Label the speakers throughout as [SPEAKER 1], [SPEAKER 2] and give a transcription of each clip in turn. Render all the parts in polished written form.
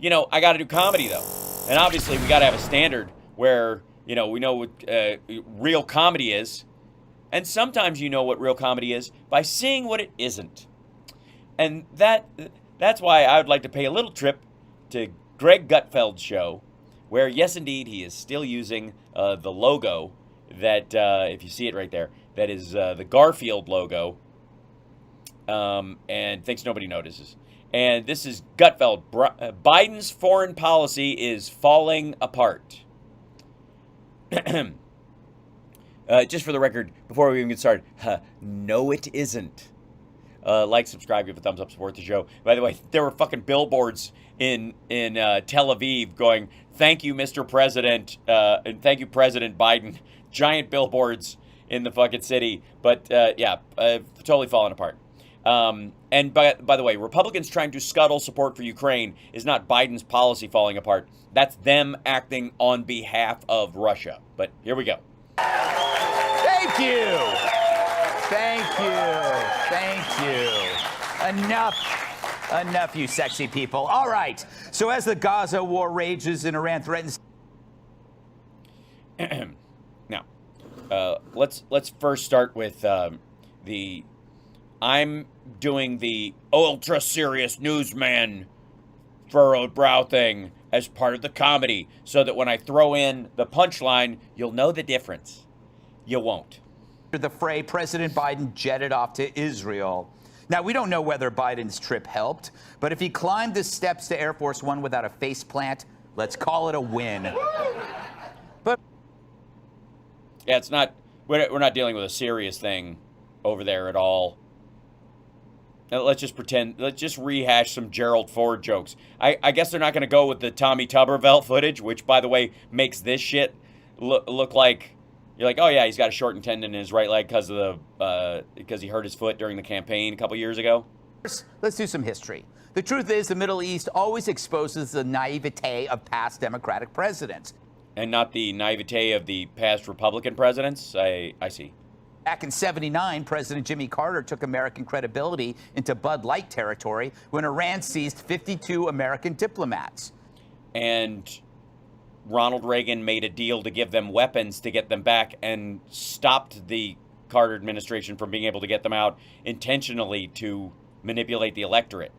[SPEAKER 1] I got to do comedy though, and obviously we got to have a standard where we know what real comedy is, and sometimes you know what real comedy is by seeing what it isn't, and that's why I would like to pay a little trip to Greg Gutfeld's show, where yes, indeed, he is still using the logo that, if you see it right there, that is the Garfield logo, and thinks nobody notices. And this is Gutfeld. Biden's foreign policy is falling apart. Just for the record, before we even get started, no, it isn't. Like, subscribe, give a thumbs up, support the show. By the way, there were fucking billboards in Tel Aviv going, "Thank you, Mr. President," and "Thank you, President Biden." Giant billboards in the fucking city, but totally falling apart. And by the way, Republicans trying to scuttle support for Ukraine is not Biden's policy falling apart. That's them acting on behalf of Russia. But here we go.
[SPEAKER 2] Thank you. Thank you. Thank you. Enough, you sexy people. All right. So as the Gaza war rages and Iran threatens...
[SPEAKER 1] Now, let's first start with I'm doing the ultra serious newsman furrowed brow thing as part of the comedy, so that when I throw in the punchline, you'll know the difference. You won't.
[SPEAKER 2] The fray, President Biden jetted off to Israel. Now, we don't know whether Biden's trip helped, but if he climbed the steps to Air Force One without a faceplant, let's call it a win. But
[SPEAKER 1] yeah, it's not. We're not dealing with a serious thing over there at all. Now, let's just pretend. Let's just rehash some Gerald Ford jokes. I guess they're not going to go with the Tommy Tuberville footage, which, by the way, makes this shit look like you're like, oh yeah, he's got a shortened tendon in his right leg because he hurt his foot during the campaign a couple years ago.
[SPEAKER 2] Let's do some history. The truth is, the Middle East always exposes the naivete of past Democratic presidents.
[SPEAKER 1] And not the naivete of the past Republican presidents? I see.
[SPEAKER 2] Back in '79, President Jimmy Carter took American credibility into Bud Light territory when Iran seized 52 American diplomats.
[SPEAKER 1] And Ronald Reagan made a deal to give them weapons to get them back and stopped the Carter administration from being able to get them out intentionally to manipulate the electorate.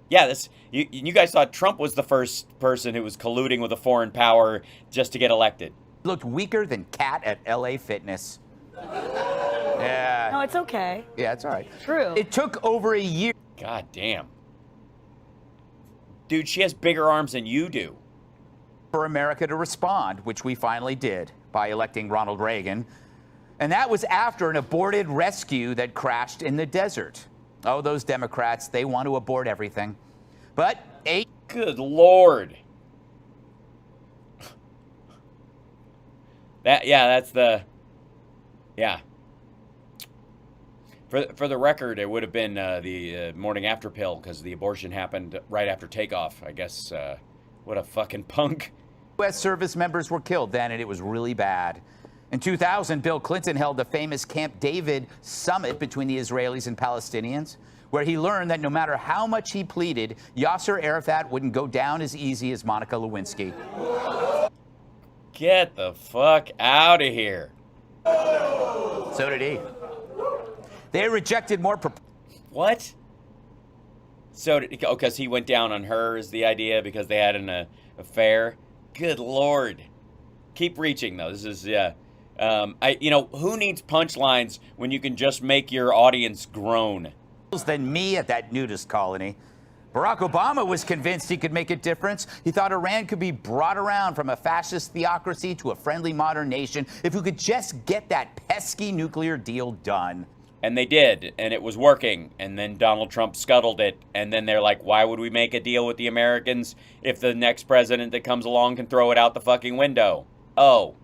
[SPEAKER 1] Yeah, you guys thought Trump was the first person who was colluding with a foreign power just to get elected.
[SPEAKER 2] Looked weaker than Cat at LA Fitness. Yeah.
[SPEAKER 3] No, it's okay.
[SPEAKER 2] Yeah, it's all right.
[SPEAKER 3] True.
[SPEAKER 2] It took over a year.
[SPEAKER 1] God damn. Dude, she has bigger arms than you do.
[SPEAKER 2] For America to respond, which we finally did by electing Ronald Reagan. And that was after an aborted rescue that crashed in the desert. Oh, those Democrats, they want to abort everything. But
[SPEAKER 1] Good Lord. That's the... Yeah. For the record, it would have been the morning after pill, because the abortion happened right after takeoff. I guess, what a fucking punk.
[SPEAKER 2] U.S. service members were killed then, and it was really bad. In 2000, Bill Clinton held the famous Camp David summit between the Israelis and Palestinians, where he learned that no matter how much he pleaded, Yasser Arafat wouldn't go down as easy as Monica Lewinsky.
[SPEAKER 1] Get the fuck out of here.
[SPEAKER 2] So did he. They rejected more...
[SPEAKER 1] What? So, because he went down on her is the idea, because they had an affair? Good Lord. Keep reaching, though. This is, who needs punchlines when you can just make your audience groan?
[SPEAKER 2] Than me at that nudist colony. Barack Obama was convinced he could make a difference. He thought Iran could be brought around from a fascist theocracy to a friendly modern nation if we could just get that pesky nuclear deal done.
[SPEAKER 1] And they did, and it was working. And then Donald Trump scuttled it. And then they're like, why would we make a deal with the Americans if the next president that comes along can throw it out the fucking window? Oh.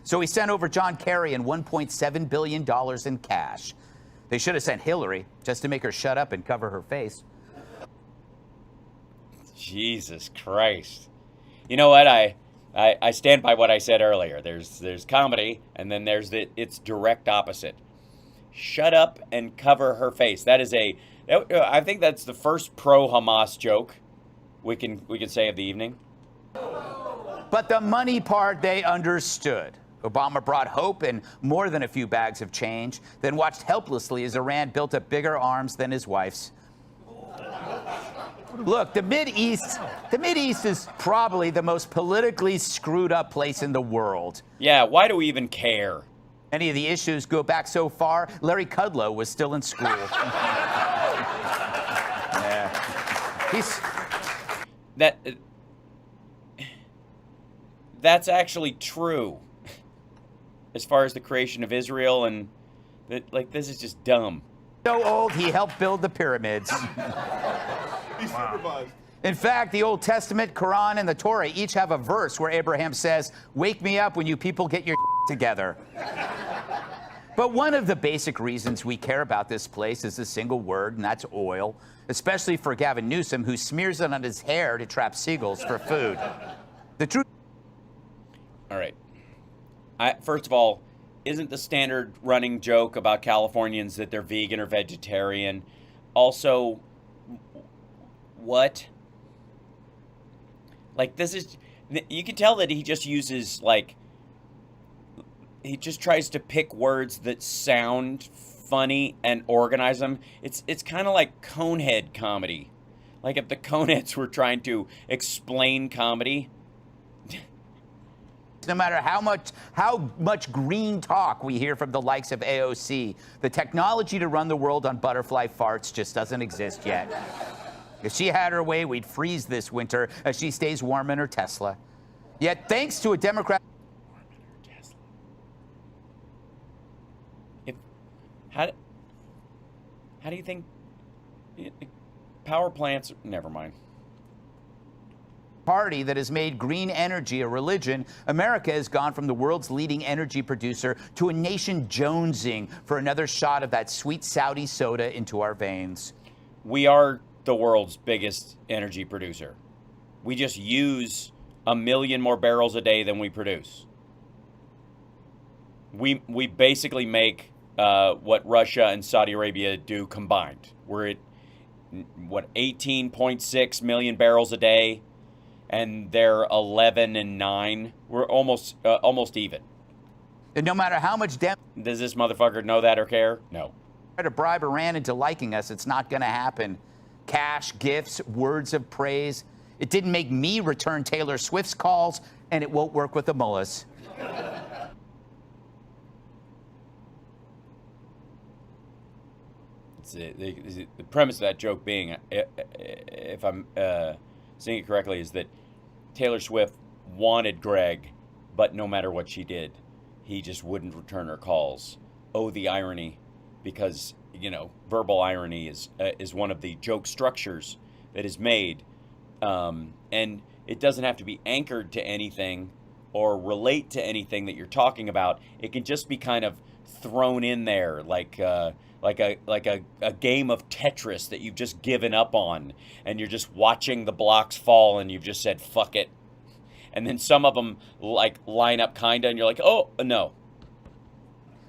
[SPEAKER 2] So he sent over John Kerry and $1.7 billion in cash. They should have sent Hillary just to make her shut up and cover her face.
[SPEAKER 1] Jesus Christ. You know what? I stand by what I said earlier. There's comedy, and then there's its direct opposite. Shut up and cover her face. I think that's the first pro-Hamas joke we can say of the evening.
[SPEAKER 2] But the money part, they understood. Obama brought hope and more than a few bags of change, then watched helplessly as Iran built up bigger arms than his wife's. Look, the Mideast is probably the most politically screwed up place in the world.
[SPEAKER 1] Yeah, why do we even care?
[SPEAKER 2] Many of the issues go back so far, Larry Kudlow was still in school. Yeah.
[SPEAKER 1] That's actually true. As far as the creation of Israel, and this is just dumb.
[SPEAKER 2] So old, he helped build the pyramids.
[SPEAKER 3] He supervised.
[SPEAKER 2] In fact, the Old Testament, Quran, and the Torah each have a verse where Abraham says, "Wake me up when you people get your together." But one of the basic reasons we care about this place is a single word, and that's oil, especially for Gavin Newsom, who smears it on his hair to trap seagulls for food. The truth.
[SPEAKER 1] All right. First of all, isn't the standard running joke about Californians that they're vegan or vegetarian? Also, what? Like, this is, you can tell that he just uses, like, he just tries to pick words that sound funny and organize them. It's kind of like Conehead comedy. Like if the Coneheads were trying to explain comedy.
[SPEAKER 2] No matter how much green talk we hear from the likes of AOC, the technology to run the world on butterfly farts just doesn't exist yet. If she had her way, we'd freeze this winter as she stays warm in her Tesla. Yet, thanks to a Democrat...
[SPEAKER 1] How do you think power plants... Never mind.
[SPEAKER 2] Party that has made green energy a religion, America has gone from the world's leading energy producer to a nation jonesing for another shot of that sweet Saudi soda into our veins.
[SPEAKER 1] We are the world's biggest energy producer. We just use 1 million more barrels a day than we produce. We basically make what Russia and Saudi Arabia do combined. We're at, what, 18.6 million barrels a day, and they're 11 and 9. We're almost even.
[SPEAKER 2] And no matter how much
[SPEAKER 1] does this motherfucker know that or care? No.
[SPEAKER 2] Try to bribe Iran into liking us, it's not going to happen. Cash, gifts, words of praise. It didn't make me return Taylor Swift's calls, and it won't work with the mullahs.
[SPEAKER 1] The premise of that joke being, if I'm seeing it correctly, is that Taylor Swift wanted Greg, but no matter what she did, he just wouldn't return her calls. Oh, the irony, because, you know, verbal irony is one of the joke structures that is made, and it doesn't have to be anchored to anything or relate to anything that you're talking about. It can just be kind of thrown in there, like a game of Tetris that you've just given up on, and you're just watching the blocks fall, and you've just said fuck it, and then some of them like line up kinda, and you're like, oh no.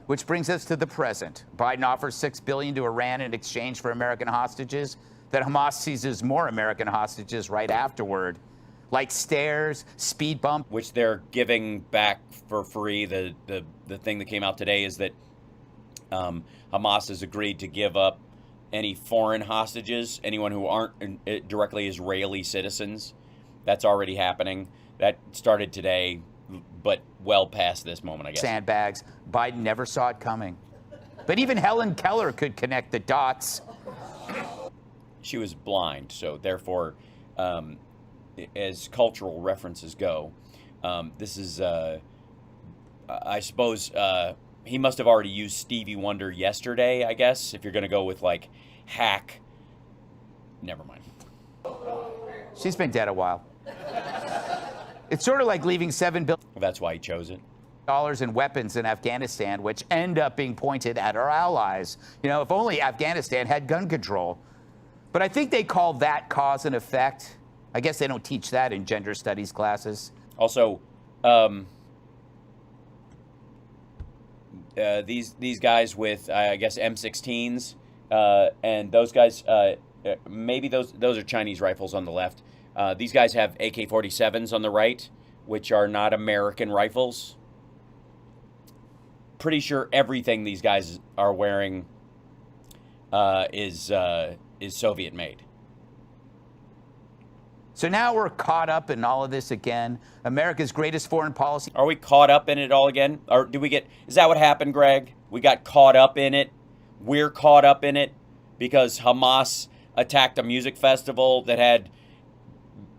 [SPEAKER 2] Which brings us to the present. Biden offers $6 billion to Iran in exchange for American hostages. Then Hamas seizes more American hostages right afterward, like stairs, speed bump,
[SPEAKER 1] which they're giving back for free. The thing that came out today is that Hamas has agreed to give up any foreign hostages, anyone who aren't directly Israeli citizens. That's already happening. That started today, but well past this moment, I guess.
[SPEAKER 2] Sandbags. Biden never saw it coming. But even Helen Keller could connect the dots.
[SPEAKER 1] She was blind, so therefore, as cultural references go, this is, I suppose, he must have already used Stevie Wonder yesterday, I guess, if you're going to go with, like, hack. Never mind.
[SPEAKER 2] She's been dead a while. It's sort of like leaving $7 billion.
[SPEAKER 1] That's why he chose it.
[SPEAKER 2] In weapons in Afghanistan, which end up being pointed at our allies. You know, if only Afghanistan had gun control. But I think they call that cause and effect. I guess they don't teach that in gender studies classes.
[SPEAKER 1] Also, these guys with, I guess, M16s, and those guys, maybe those are Chinese rifles on the left. These guys have AK-47s on the right, which are not American rifles. Pretty sure everything these guys are wearing is Soviet made.
[SPEAKER 2] So now we're caught up in all of this again. America's greatest foreign policy.
[SPEAKER 1] Are we caught up in it all again? Or do we get, is that what happened, Greg? We got caught up in it? We're caught up in it because Hamas attacked a music festival that had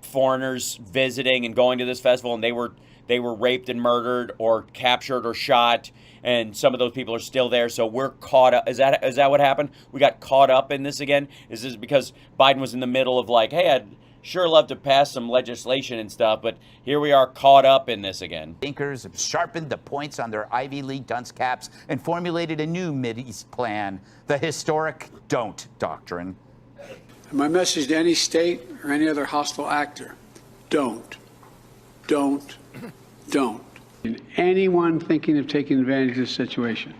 [SPEAKER 1] foreigners visiting and going to this festival, and they were raped and murdered or captured or shot, and some of those people are still there. So we're caught up. Is that what happened? We got caught up in this again? Is this because Biden was in the middle of like, hey, I'd sure love to pass some legislation and stuff, but here we are caught up in this again.
[SPEAKER 2] Thinkers have sharpened the points on their Ivy League dunce caps and formulated a new Mideast plan, the historic Don't Doctrine.
[SPEAKER 4] My message to any state or any other hostile actor, don't. And anyone thinking of taking advantage of this situation,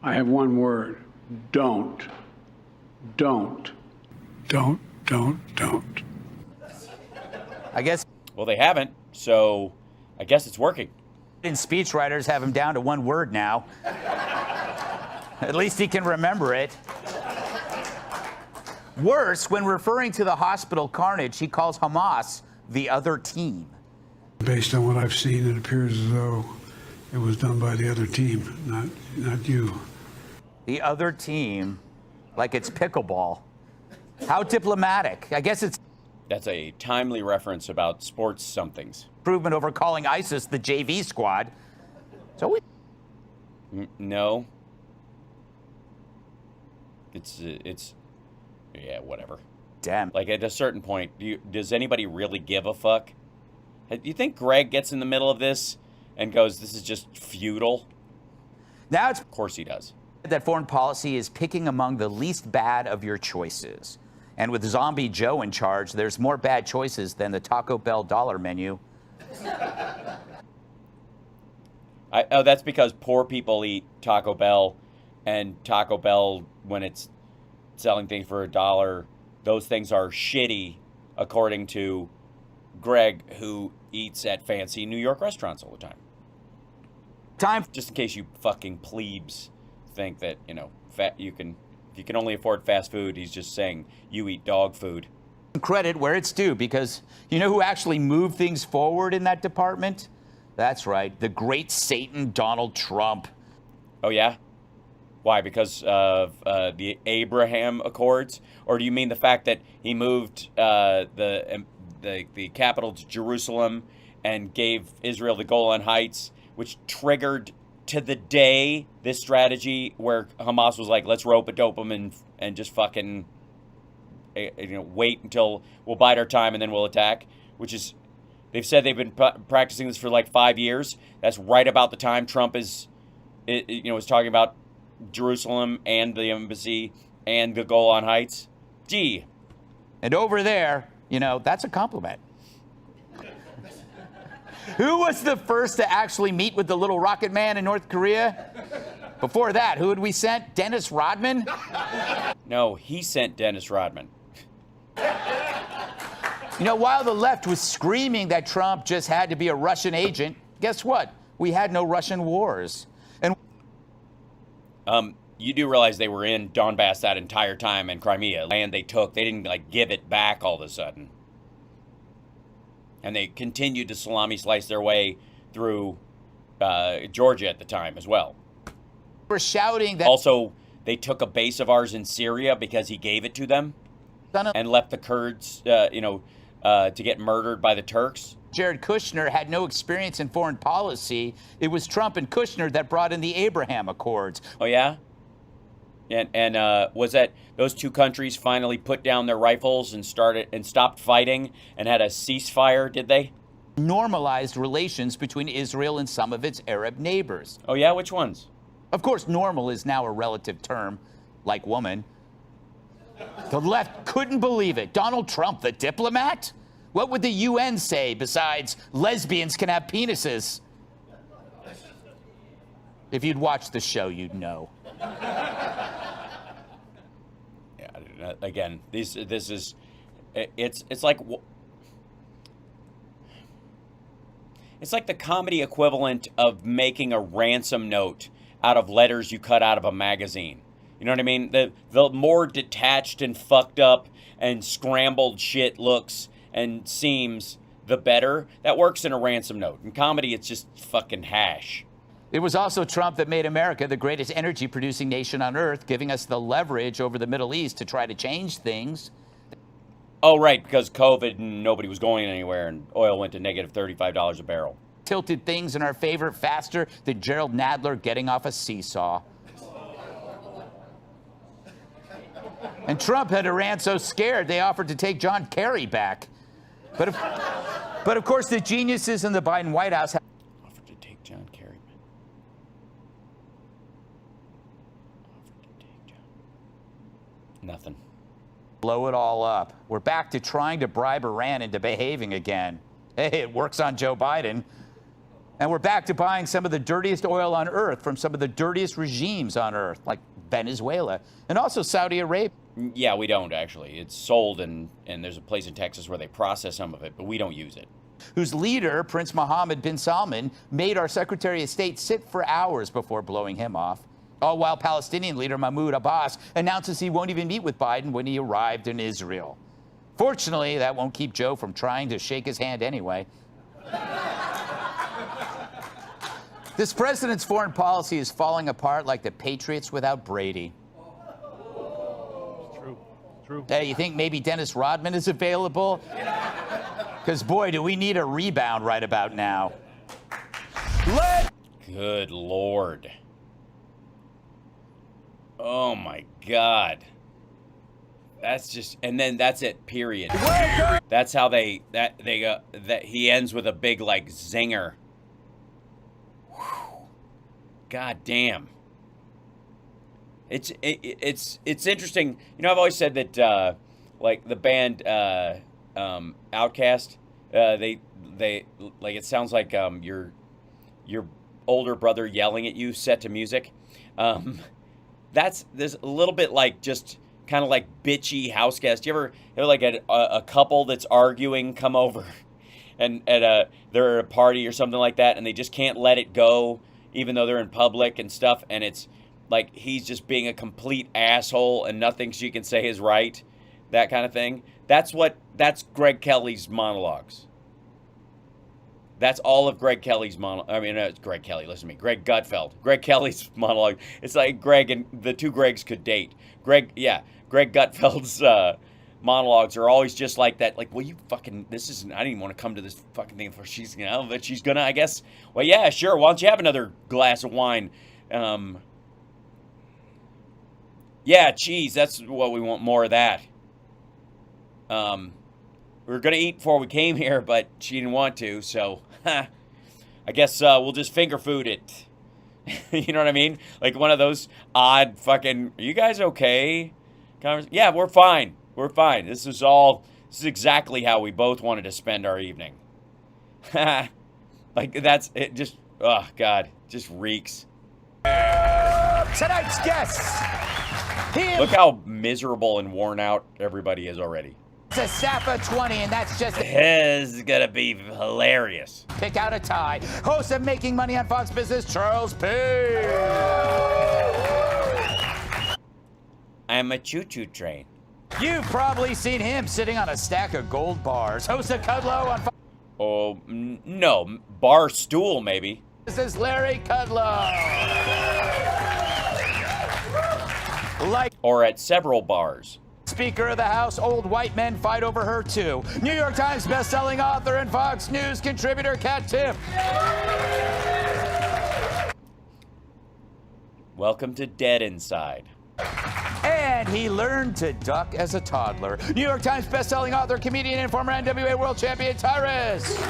[SPEAKER 4] I have one word, don't.
[SPEAKER 2] I guess.
[SPEAKER 1] Well, they haven't, so I guess it's working.
[SPEAKER 2] And speechwriters have him down to one word now. At least he can remember it. Worse, when referring to the hospital carnage, he calls Hamas the other team.
[SPEAKER 5] Based on what I've seen, it appears as though it was done by the other team, not you.
[SPEAKER 2] The other team, like it's pickleball. How diplomatic. I guess it's
[SPEAKER 1] That's a timely reference about sports somethings.
[SPEAKER 2] improvement over calling ISIS the JV squad. So we
[SPEAKER 1] No. It's yeah, whatever.
[SPEAKER 2] damn.
[SPEAKER 1] Like at a certain point, does anybody really give a fuck? Do you think Greg gets in the middle of this and goes, this is just futile?
[SPEAKER 2] Now it's
[SPEAKER 1] Of course he does.
[SPEAKER 2] that foreign policy is picking among the least bad of your choices. And with Zombie Joe in charge, there's more bad choices than the Taco Bell dollar menu.
[SPEAKER 1] That's because poor people eat Taco Bell, and Taco Bell, when it's selling things for $1, those things are shitty, according to Greg, who eats at fancy New York restaurants all the time.
[SPEAKER 2] Time
[SPEAKER 1] Just in case you fucking plebes think that, you can only afford fast food, he's just saying you eat dog food.
[SPEAKER 2] for credit where it's due, because you know who actually moved things forward in that department? That's right, the great Satan Donald Trump.
[SPEAKER 1] Oh, yeah? Why? Because of the Abraham Accords? Or do you mean the fact that he moved the capital to Jerusalem and gave Israel the Golan Heights, which triggered to the day this strategy where Hamas was like, let's rope-a-dope them and just fucking wait until we'll bide our time and then we'll attack, which is, they've said they've been practicing this for like 5 years. That's right about the time Trump is talking about Jerusalem and the embassy and the Golan Heights. Gee.
[SPEAKER 2] And over there, that's a compliment. Who was the first to actually meet with the little rocket man in North Korea? Before that, who had we sent? Dennis Rodman?
[SPEAKER 1] No, he sent Dennis Rodman.
[SPEAKER 2] While the left was screaming that Trump just had to be a Russian agent, guess what? We had no Russian wars. And
[SPEAKER 1] you do realize they were in Donbass that entire time, and Crimea, land they took. They didn't give it back all of a sudden. And they continued to salami slice their way through Georgia at the time as well.
[SPEAKER 2] we're shouting that
[SPEAKER 1] Also, they took a base of ours in Syria because he gave it to them and left the Kurds, to get murdered by the Turks.
[SPEAKER 2] Jared Kushner had no experience in foreign policy. It was Trump and Kushner that brought in the Abraham Accords.
[SPEAKER 1] Oh, yeah? And was that those two countries finally put down their rifles and stopped fighting and had a ceasefire, did they?
[SPEAKER 2] Normalized relations between Israel and some of its Arab neighbors.
[SPEAKER 1] Oh, yeah? Which ones?
[SPEAKER 2] Of course, normal is now a relative term, like woman. The left couldn't believe it. Donald Trump, the diplomat? What would the UN say besides lesbians can have penises? If you'd watched the show, you'd know.
[SPEAKER 1] Yeah, again, this is it's like the comedy equivalent of making a ransom note out of letters you cut out of a magazine. You know what I mean? The more detached and fucked up and scrambled shit looks and seems, the better. That works in a ransom note. In comedy, it's just fucking hash.
[SPEAKER 2] It was also Trump that made America the greatest energy-producing nation on earth, giving us the leverage over the Middle East to try to change things.
[SPEAKER 1] Oh, right, because COVID and nobody was going anywhere and oil went to negative $35 a barrel.
[SPEAKER 2] Tilted things in our favor faster than Gerald Nadler getting off a seesaw. And Trump had Iran so scared they offered to take John Kerry back. But of course, the geniuses in the Biden White House
[SPEAKER 1] Offered to take John Kerry. Offered to take John. Nothing.
[SPEAKER 2] blow it all up. We're back to trying to bribe Iran into behaving again. Hey, it works on Joe Biden. And we're back to buying some of the dirtiest oil on earth from some of the dirtiest regimes on earth, like Venezuela and also Saudi Arabia.
[SPEAKER 1] Yeah, we don't, actually. It's sold, and there's a place in Texas where they process some of it, but we don't use it.
[SPEAKER 2] Whose leader, Prince Mohammed bin Salman, made our Secretary of State sit for hours before blowing him off. All while Palestinian leader Mahmoud Abbas announces he won't even meet with Biden when he arrived in Israel. Fortunately, that won't keep Joe from trying to shake his hand anyway. This president's foreign policy is falling apart like the Patriots without Brady.
[SPEAKER 3] True.
[SPEAKER 2] Hey, you think maybe Dennis Rodman is available? Because, boy, do we need a rebound right about now.
[SPEAKER 1] Good Lord. Oh, my God. That's just, and then that's it, period. That's how that he ends with a big, like, zinger. Whew. God damn. It's interesting. You know, I've always said that, like, the band, Outkast, they like, it sounds like, your older brother yelling at you set to music. There's a little bit like just kind of like bitchy house guest. You ever like a couple that's arguing come over and they're at a party or something like that, and they just can't let it go even though they're in public and stuff, and it's like he's just being a complete asshole and nothing she can say is right, that kind of thing. That's Greg Kelly's monologues. That's all of Greg Kelly's monologue. I mean, it's Greg Kelly, listen to me. Greg Gutfeld. Greg Kelly's monologue. It's like Greg and the two Gregs could date. Greg Gutfeld's monologues are always just like that. Like, well, you fucking, I didn't even want to come to this fucking thing before she's, but she's gonna, I guess. Well, yeah, sure. Why don't you have another glass of wine? Yeah, cheese. That's what we want, more of that. We were going to eat before we came here, but she didn't want to, so I guess we'll just finger food it. You know what I mean? Like one of those odd fucking, are you guys okay? Yeah, we're fine. We're fine. This is exactly how we both wanted to spend our evening. Like that's, it just, oh God, just reeks.
[SPEAKER 2] Tonight's guests.
[SPEAKER 1] Look how miserable and worn out everybody is already.
[SPEAKER 2] It's a Sapa 20, and that's just
[SPEAKER 1] This is gonna be hilarious.
[SPEAKER 2] pick out a tie. Host of Making Money on Fox Business, Charles P.
[SPEAKER 1] I'm a choo-choo train.
[SPEAKER 2] You've probably seen him sitting on a stack of gold bars. Host of Kudlow on Fox
[SPEAKER 1] Oh, no. Bar stool, maybe.
[SPEAKER 2] Business, Larry Kudlow. Like
[SPEAKER 1] Or at several bars.
[SPEAKER 2] Speaker of the House, old white men fight over her too. New York Times best-selling author and Fox News contributor, Kat Tiff.
[SPEAKER 1] Welcome to Dead Inside.
[SPEAKER 2] And he learned to duck as a toddler. New York Times best-selling author, comedian, and former NWA world champion, Tyrus.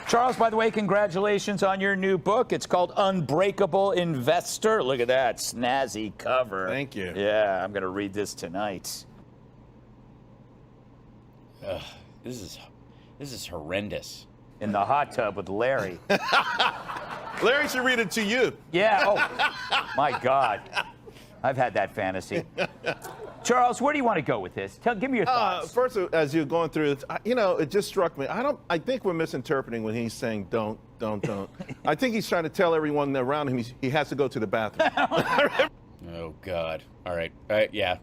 [SPEAKER 2] Charles, by the way, congratulations on your new book. It's called Unbreakable Investor. Look at that snazzy cover.
[SPEAKER 3] Thank you.
[SPEAKER 2] Yeah, I'm going to read this tonight.
[SPEAKER 1] This is horrendous.
[SPEAKER 2] In the hot tub with Larry.
[SPEAKER 3] Larry should read it to you.
[SPEAKER 2] Yeah, oh, my God. I've had that fantasy. Charles, where do you want to go with this? Give me your thoughts.
[SPEAKER 3] First, as you're going through it, it just struck me. I think we're misinterpreting when he's saying don't. I think he's trying to tell everyone around him he has to go to the bathroom.
[SPEAKER 1] Oh God! All right, yeah.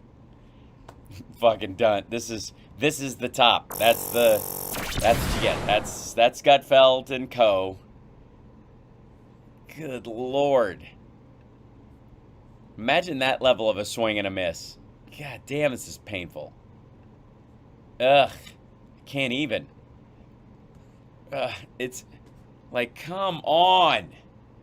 [SPEAKER 1] Fucking done. This is the top. That's what you get. That's Gutfeld and co. Good Lord. Imagine that level of a swing and a miss. God damn, this is painful. Ugh. Can't even. It's like, come on.